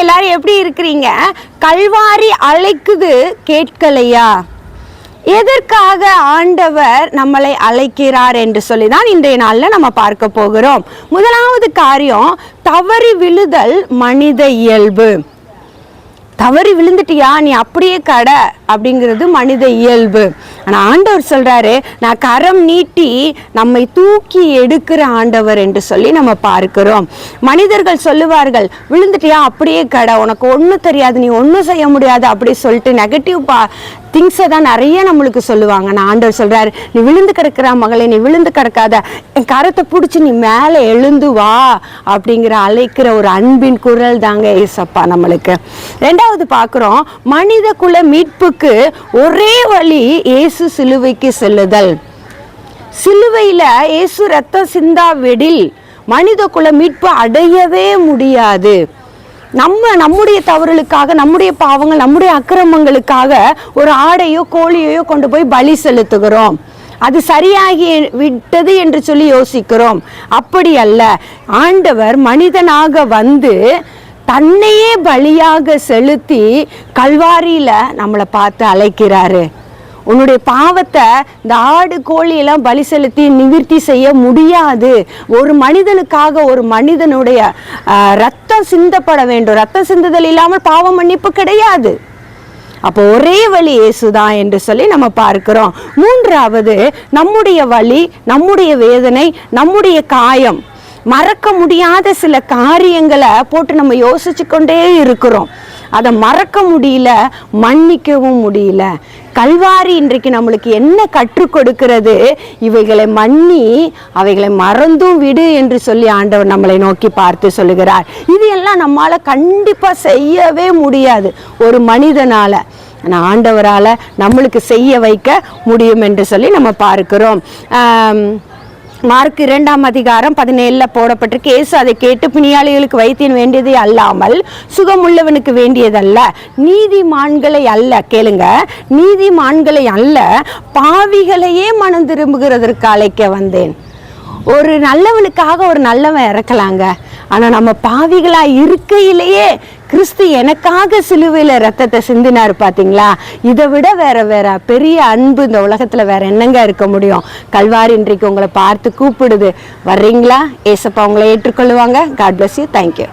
எல்லாரும் எப்படி இருக்கிறீங்க? கல்வாரி அழைக்குது, கேட்கலையா? எதற்காக ஆண்டவர் நம்மளை அழைக்கிறார் என்று சொல்லிதான் இன்றைய நாள்ல நம்ம பார்க்க போகிறோம். முதலாவது காரியம், தவறி விழுதல் மனித இயல்பு. தவறி விழுந்துட்டியா, நீ அப்படியே கடை அப்படிங்கிறது மனித இயல்பு. ஆனால் ஆண்டவர் சொல்றாரு, நான் கரம் நீட்டி நம்மை தூக்கி எடுக்கிற ஆண்டவர் என்று சொல்லி நம்ம பார்க்கிறோம். மனிதர்கள் சொல்லுவார்கள், விழுந்துட்டியா அப்படியே கடை, உனக்கு ஒன்றும் தெரியாது, நீ ஒன்றும் செய்ய முடியாது அப்படி சொல்லிட்டு நெகட்டிவ் திங்ஸை தான் நிறைய நம்மளுக்கு சொல்லுவாங்க. நான் ஆண்டவர் சொல்றாரு, நீ விழுந்து கிடக்கிற மகளே, நீ விழுந்து கிடக்காத, என் கரத்தை பிடிச்சி நீ மேலே எழுந்து வா அப்படிங்கிற அழைக்கிற ஒரு அன்பின் குரல் தாங்க ஏசப்பா நம்மளுக்கு. ரெண்டாவது பார்க்கிறோம், மனித குல மீட்புக்கு ஒரே வழி இயேசு சிலுவைக்கு செல்லுதல். சிலுவையில இயேசு ரத்தம் சிந்தாவிடில் மனித குல மீட்பு அடையவே முடியாது. நம்முடைய தவறுகளுக்காக, நம்முடைய பாவங்கள், நம்முடைய அக்கிரமங்களுக்காக ஒரு ஆடையோ கோழியோ கொண்டு போய் பலி செலுத்துகிறோம். அது சரியாகி விட்டது என்று சொல்லி யோசிக்கிறோம். அப்படி அல்ல, ஆண்டவர் மனிதனாக வந்து தன்னையே பலியாக செலுத்தி கல்வாரியில நம்மளை பார்த்து அழைக்கிறாரு. உன்னுடைய பாவத்தை இந்த ஆடு கோழியெல்லாம் பலி செலுத்தி நிவர்த்தி செய்ய முடியாது. ஒரு மனிதனுக்காக ஒரு மனிதனுடைய ரத்தம் சிந்தப்பட வேண்டும். ரத்தம் சிந்துதல் இல்லாமல் பாவ மன்னிப்பு கிடையாது. அப்போ ஒரே வழி இயேசுதான் என்று சொல்லி நம்ம பார்க்கிறோம். மூன்றாவது, நம்முடைய வலி, நம்முடைய வேதனை, நம்முடைய காயம், மறக்க முடியாத சில காரியங்களை போட்டு நம்ம யோசிச்சு கொண்டே இருக்கிறோம். அதை மறக்க முடியல, மன்னிக்கவும் முடியல. கல்வாரி இன்றைக்கு நம்மளுக்கு என்ன கற்றுக் கொடுக்கிறது? இவைகளை மன்னி அவைகளை மறந்தும் விடு என்று சொல்லி ஆண்டவர் நம்மளை நோக்கி பார்த்து சொல்லுகிறார். இது எல்லாம் நம்மால கண்டிப்பா செய்யவே முடியாது ஒரு மனிதனால. ஆனால் ஆண்டவரால நம்மளுக்கு செய்ய வைக்க முடியும் என்று சொல்லி நம்ம பார்க்கிறோம். மார்க் 2:17 போடப்பட்டிருக்கு, இயேசு அதை கேட்டு, பிணியாளிகளுக்கு வைத்தியம் வேண்டியதை அல்லாமல் சுகமுள்ளவனுக்கு வேண்டியதல்ல, நீதிமான்களை அல்ல, கேளுங்க, நீதிமான்களை அல்ல, பாவிகளையே மனம் திரும்புகிறதற்கு அழைக்க வந்தேன். ஒரு நல்லவனுக்காக ஒரு நல்லவன் இறக்கலாங்க. ஆனால் நம்ம பாவிகளா இருக்கையிலேயே கிறிஸ்து எனக்காக சிலுவையில் ரத்தத்தை சிந்தினார் பார்த்தீங்களா? இதை விட வேற பெரிய அன்பு இந்த உலகத்தில் வேற என்னங்க இருக்க முடியும்? கல்வாரி இன்றைக்கு உங்களை பார்த்து கூப்பிடுது, வர்றீங்களா? ஏசப்பா உங்களை ஏற்றுக்கொள்ளுவாங்க. God bless you. தேங்க்யூ.